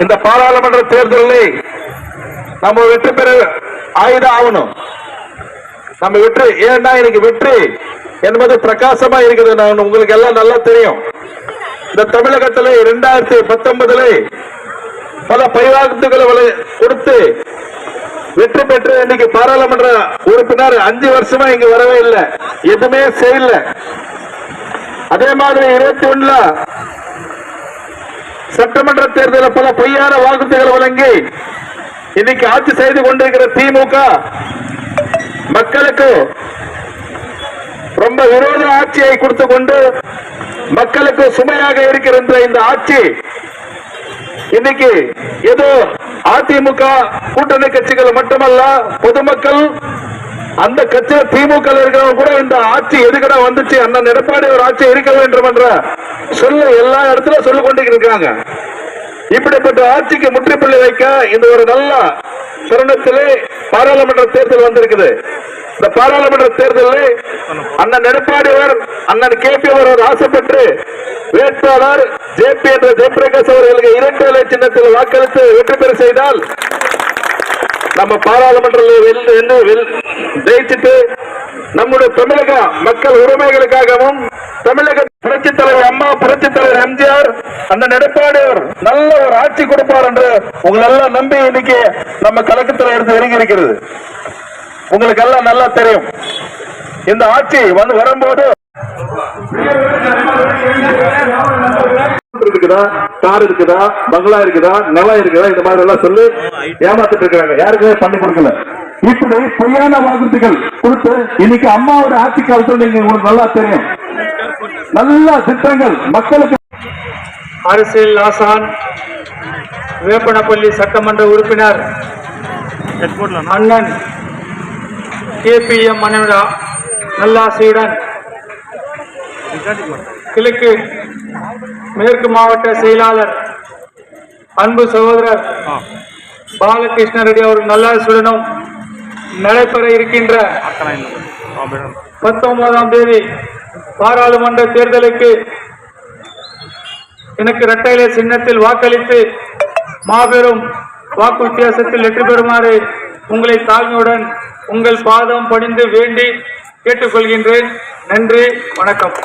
இந்த பாராளுமன்ற தேர்தலில் நம்ம வெற்றி பெற ஆயுதம் ஆகணும். நம்ம வெற்றி ஏன்னா இன்னைக்கு வெற்றி என்பது பிரகாசமா இருக்குது. நான் உங்களுக்கு எல்லாம் நல்லா தெரியும். இந்த தமிழகத்தில் 2019 பல பைவாக்குகளை கொடுத்து வெற்றி பெற்று இன்னைக்கு பாராளுமன்ற உறுப்பினர் 5 வருஷமா இங்க வரவே இல்லை, எதுவுமே செய்யல. அதே மாதிரி 21 சட்டமன்ற தேர்தலில் பல பொய்யான வாக்குறுதிகளை வழங்கி இன்னைக்கு ஆட்சி செய்து கொண்டிருக்கிற திமுக மக்களுக்கு ரொம்ப விரோத ஆட்சியை கொடுத்து கொண்டு மக்களுக்கு சுமையாக இருக்கிற இந்த ஆட்சி இன்னைக்கு ஏதோ அதிமுக கூட்டணி கட்சிகள் மட்டுமல்ல, பொதுமக்கள் அந்த கட்சி திமுக இருக்கிறவங்க கூட இந்த ஆட்சி எதுக்கடா வந்துச்சு, அண்ணன் எடப்பாடி ஒரு ஆட்சி இருக்க வேண்டும் என்ற சொல்ல எல்லா இடத்துல சொல்லிக் கொண்டிருக்காங்க. இப்படிப்பட்ட ஆட்சிக்கு முற்றுப்புள்ளி வைக்க இந்த ஒரு நல்ல தருணத்திலே பாராளுமன்ற தேர்தல் வந்திருக்குது. இந்த பாராளுமன்ற தேர்தலில் அண்ணன் எடப்பாடியார் அண்ணன் கேபி அவர் ஆசைப்பட்டு வேட்பாளர் ஜேபி என்ற ஜெயபிரகாஷ் அவர்களுக்கு 2 சின்னத்தில் வாக்களித்து வெற்றி பெற செய்தால் நம்ம பாராளுமன்றத்தில் ஜெயிச்சுட்டு நம்முடைய தமிழக மக்கள் உரிமைகளுக்காகவும் தமிழக புரட்சித் தலைவர் அம்மா, புரட்சித் தலைவர் எம்ஜிஆர், அண்ணன் எடப்பாடியார் நல்ல ஒரு ஆட்சி கொடுப்பார் என்று உங்களெல்லாம் நம்பி இன்னைக்கு நம்ம கலக்கத்தில் எடுத்து இறங்கி இருக்கிறது. உங்களுக்கு எல்லாம் நல்லா தெரியும். இந்த ஆட்சி வரும்போது இருக்குதா, கார் இருக்குதா, பங்களா இருக்குதா, நிலம் இருக்குதா, இந்த மாதிரி எல்லாம் சொல்லி ஏமாத்திட்டு இருக்காங்க. யாருக்குமே பண்ணி கொடுக்கல. இப்படி பொய்யான வாக்குறுதிகள் கொடுத்து இன்னைக்கு அம்மாவோட ஆட்சி காலத்தில் நீங்க உங்களுக்கு நல்லா தெரியும். நல்ல திட்டங்கள் மக்களுக்கு. அரசியல் ஆசான், வேப்பனப்பள்ளி சட்டமன்ற உறுப்பினர் அண்ணன் கேபிஎம் நல்லாசியுடன் கிழக்கு மேற்கு மாவட்ட செயலாளர் அன்பு சகோதரர் பாலகிருஷ்ண ரெட்டி அவர் நல்லாசியுடனும் நடைபெற இருக்கின்ற 19ஆம் தேதி பாராளுமன்ற தேர்தலுக்கு எனக்கு இரட்டை சின்னத்தில் வாக்களித்து மாபெரும் வாக்கு வித்தியாசத்தில் வெற்றி பெறுமாறு உங்களை தாழ்மையுடன் உங்கள் பாதம் பணிந்து வேண்டி கேட்டுக்கொள்கின்றேன். நன்றி, வணக்கம்.